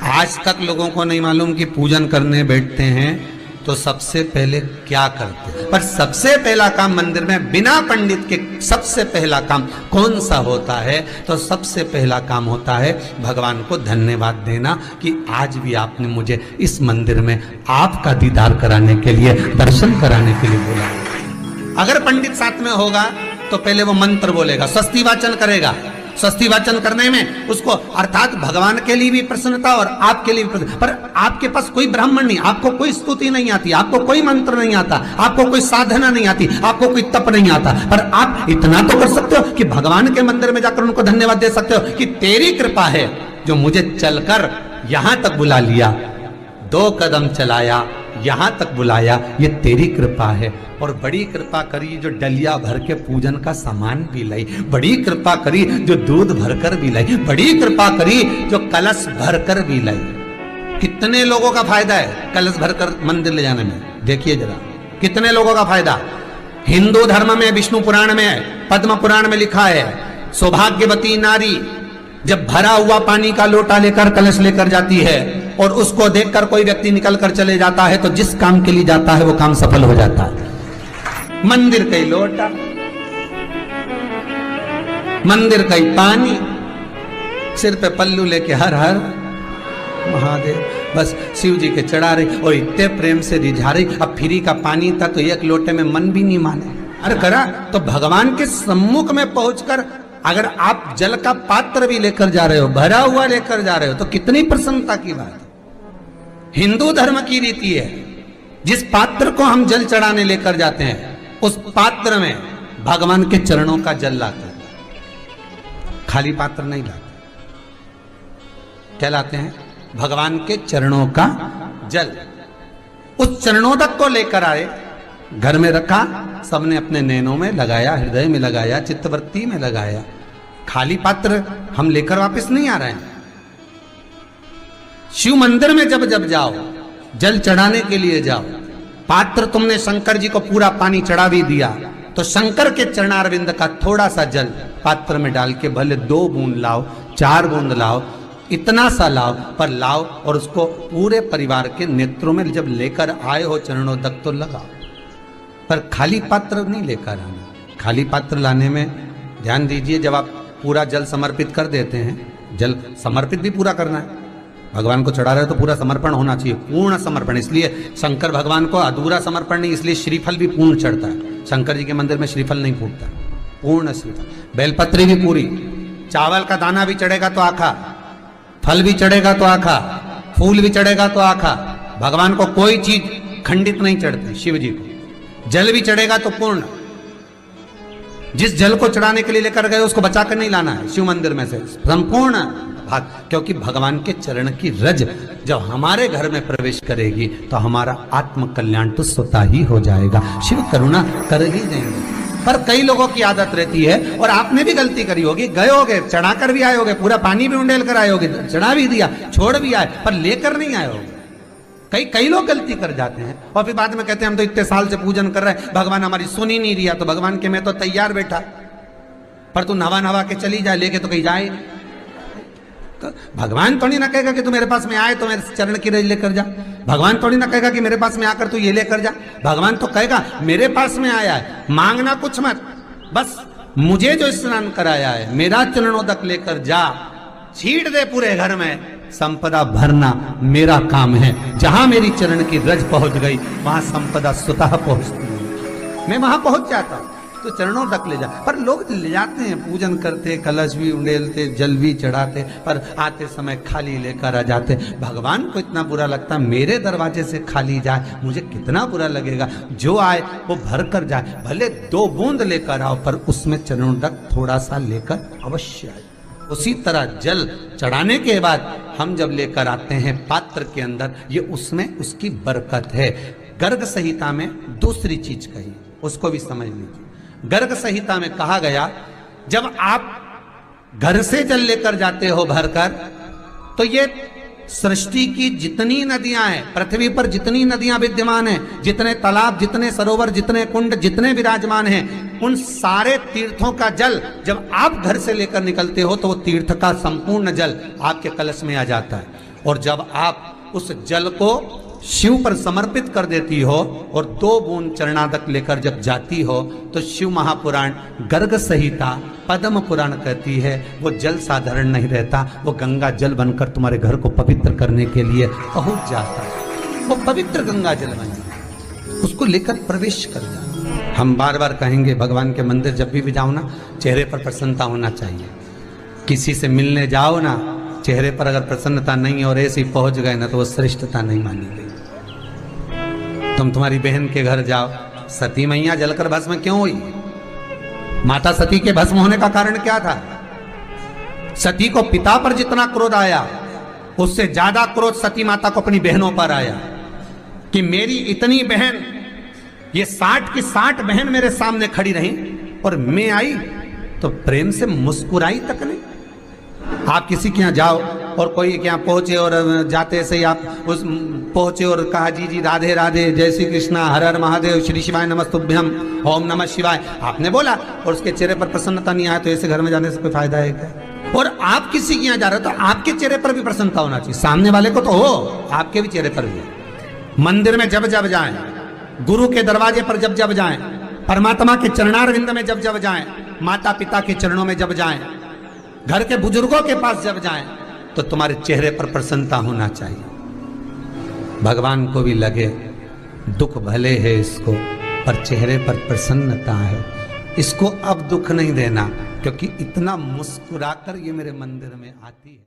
आज तक लोगों को नहीं मालूम कि पूजन करने बैठते हैं तो सबसे पहले क्या करते हैं। पर सबसे पहला काम मंदिर में बिना पंडित के सबसे पहला काम कौन सा होता है? तो सबसे पहला काम होता है भगवान को धन्यवाद देना कि आज भी आपने मुझे इस मंदिर में आपका दीदार कराने के लिए, दर्शन कराने के लिए बोला। अगर पंडित साथ में होगा तो पहले वो मंत्र बोलेगा, स्वस्ति वाचन करेगा। स्वस्ति वाचन करने में उसको अर्थात भगवान के लिए भी प्रसन्नता और आपके लिए भी प्रसन्नता। पर आपके पास कोई ब्राह्मण नहीं, आपको कोई स्तुति नहीं आती, आपको कोई मंत्र नहीं आता, आपको कोई साधना नहीं आती, आपको कोई तप नहीं आता, पर आप इतना तो कर सकते हो कि भगवान के मंदिर में जाकर उनको धन्यवाद दे सकते हो कि तेरी कृपा है जो मुझे चलकर यहां तक बुला लिया, 2 कदम चलाया, यहां तक बुलाया, ये तेरी कृपा है। और बड़ी कृपा करी जो डलिया भर के पूजन का सामान भी लाई, बड़ी कृपा करी जो दूध भरकर भी लाई, बड़ी कृपा करी जो कलश भरकर भी लाई। कितने लोगों का फायदा है कलश भरकर मंदिर ले जाने में? देखिए जरा कितने लोगों का फायदा। हिंदू धर्म में विष्णु पुराण में, पद्म पुराण में लिखा है, सौभाग्यवती नारी जब भरा हुआ पानी का लोटा लेकर कलश लेकर जाती है और उसको देखकर कोई व्यक्ति निकल कर चले जाता है तो जिस काम के लिए जाता है वो काम सफल हो जाता है। मंदिर का ही लोटा, मंदिर का ही पानी, सिर पे पल्लू लेके हर हर महादेव बस शिव जी के चढ़ा रही और इतने प्रेम से रिझा रही। अब फ्री का पानी था तो एक लोटे में मन भी नहीं माने। अरे करा तो भगवान के सम्मुख में पहुंचकर अगर आप जल का पात्र भी लेकर जा रहे हो, भरा हुआ लेकर जा रहे हो, तो कितनी प्रसन्नता की बात है। हिंदू धर्म की रीति है, जिस पात्र को हम जल चढ़ाने लेकर जाते हैं उस पात्र में भगवान के चरणों का जल लाते हैं, खाली पात्र नहीं लाते। क्या लाते हैं? भगवान के चरणों का जल। उस चरणोदक को लेकर आए, घर में रखा, सबने अपने नैनों में लगाया, हृदय में लगाया, चित्तवृत्ति में लगाया। खाली पात्र हम लेकर वापस नहीं आ रहे हैं। शिव मंदिर में जब जब जाओ, जल चढ़ाने के लिए जाओ, पात्र तुमने शंकर जी को पूरा पानी चढ़ा भी दिया तो शंकर के चरणारविंद का थोड़ा सा जल पात्र में डाल के भले 2 बूंद लाओ, 4 बूंद लाओ, इतना सा लाओ, पर लाओ और उसको पूरे परिवार के नेत्रों में जब लेकर आए हो चरणोदक तो लगाओ। पर खाली पात्र नहीं लेकर आना। खाली पात्र लाने में ध्यान दीजिए, जब आप पूरा जल समर्पित कर देते हैं, जल समर्पित भी पूरा करना है, भगवान को चढ़ा रहे हो तो पूरा समर्पण होना चाहिए, पूर्ण समर्पण। इसलिए शंकर भगवान को अधूरा समर्पण नहीं, इसलिए श्रीफल भी पूर्ण चढ़ता है। शंकर जी के मंदिर में श्रीफल नहीं फूटता, पूर्ण श्रीफल। बेलपत्री भी पूरी, चावल का दाना भी चढ़ेगा तो आखा, फल भी चढ़ेगा तो आखा, फूल भी चढ़ेगा तो आखा। भगवान को कोई चीज खंडित नहीं चढ़ती, शिव जी को जल भी चढ़ेगा तो पूर्ण। जिस जल को चढ़ाने के लिए लेकर गए उसको बचाकर नहीं लाना है शिव मंदिर में से, संपूर्ण भाग। क्योंकि भगवान के चरण की रज जब हमारे घर में प्रवेश करेगी तो हमारा आत्म कल्याण तो स्वतः ही हो जाएगा। शिव करुणा कर ही देंगे। पर कई लोगों की आदत रहती है, और आपने भी गलती करी होगी, गए होगे, चढ़ाकर भी आए होगे, पूरा पानी भी उंडेल कर आए होगे, चढ़ा भी दिया, छोड़ भी आए, पर लेकर नहीं आए होगे। कई लोग गलती कर जाते हैं और फिर बाद में कहते हैं हम तो इतने साल से पूजन कर रहे हैं, भगवान हमारी सुन ही नहीं रिया। तो भगवान के मैं तो तैयार बैठा, पर तू नवा के चली जाए, लेके तो कहीं जाए। तो भगवान थोड़ी ना कहेगा कि तू मेरे पास में आए तो मेरे चरण की रज लेकर जा। भगवान थोड़ी ना कहेगा कि मेरे पास में आकर तू ये लेकर जा। भगवान तो कहेगा मेरे पास में आया है, मांगना कुछ मत, बस मुझे जो स्नान कराया है मेरा चरणोदक लेकर जा, छीट दे पूरे घर में, संपदा भरना मेरा काम है। जहां मेरी चरण की रज पहुंच गई वहां संपदा स्वतः पहुंचती है, मैं वहां पहुंच जाता हूं। तो चरणों तक ले जा। पर लोग ले जाते हैं, पूजन करते, कलश भी उंडेलते, जल भी चढ़ाते, पर आते समय खाली लेकर आ जाते। भगवान को इतना बुरा लगता, मेरे दरवाजे से खाली जाए, मुझे कितना बुरा लगेगा। जो आए वो भर कर जाए, भले 2 बूंद लेकर आओ, पर उसमें चरणों तक थोड़ा सा लेकर अवश्य आए। उसी तरह जल चढ़ाने के बाद हम जब लेकर आते हैं पात्र के अंदर, ये उसमें उसकी बरकत है। गर्ग संहिता में दूसरी चीज कही, उसको भी समझ लीजिए। गर्ग संहिता में कहा गया, जब आप घर से जल लेकर जाते हो भरकर, तो ये सृष्टि की जितनी नदियां हैं, पृथ्वी पर जितनी नदियां विद्यमान हैं, जितने तालाब, जितने सरोवर, जितने कुंड, जितने विराजमान हैं, उन सारे तीर्थों का जल जब आप घर से लेकर निकलते हो तो वो तीर्थ का संपूर्ण जल आपके कलश में आ जाता है। और जब आप उस जल को शिव पर समर्पित कर देती हो और 2 बूंद चरणादक लेकर जब जाती हो तो शिव महापुराण गर्ग संहिता पद्म पुराण कहती है वो जल साधारण नहीं रहता, वो गंगा जल बनकर तुम्हारे घर को पवित्र करने के लिए पहुंच जाता है। वो पवित्र गंगा जल बन जाता, उसको लेकर प्रवेश कर जाओ। हम बार बार कहेंगे भगवान के मंदिर जब भी जाओ ना, चेहरे पर प्रसन्नता होना चाहिए। किसी से मिलने जाओ ना, चेहरे पर अगर प्रसन्नता नहीं और ऐसे ही पहुंच गए ना तो वो श्रेष्ठता नहीं मानी गई। तुम तुम्हारी बहन के घर जाओ, सती मैया जलकर भस्म क्यों हुई? माता सती के भस्म होने का कारण क्या था? सती को पिता पर जितना क्रोध आया उससे ज्यादा क्रोध सती माता को अपनी बहनों पर आया कि मेरी इतनी बहन, ये 60 की 60 बहन मेरे सामने खड़ी रही और मैं आई तो प्रेम से मुस्कुराई तक नहीं। आप किसी के यहाँ जाओ और कोई के यहाँ पहुंचे और जाते से ही आप उस पहुंचे और कहा जी जी राधे राधे, जय श्री कृष्णा, हर हर महादेव, श्री शिवाय नमस्तुभ्यम, ओम नमः शिवाय, आपने बोला और उसके चेहरे पर प्रसन्नता नहीं आया तो ऐसे घर में जाने से कोई फायदा है क्या? और आप किसी के यहाँ जा रहे हो तो आपके चेहरे पर भी प्रसन्नता होना चाहिए, सामने वाले को तो हो, आपके भी चेहरे पर भी। मंदिर में जब जब जाएं, गुरु के दरवाजे पर जब जब जाएं, परमात्मा के चरणारविंद में जब जब जाएं, माता पिता के चरणों में जब जाएं, घर के बुजुर्गों के पास जब जाएं तो तुम्हारे चेहरे पर प्रसन्नता होना चाहिए। भगवान को भी लगे दुख भले है इसको पर चेहरे पर प्रसन्नता है, इसको अब दुख नहीं देना, क्योंकि इतना मुस्कुराकर ये मेरे मंदिर में आती है।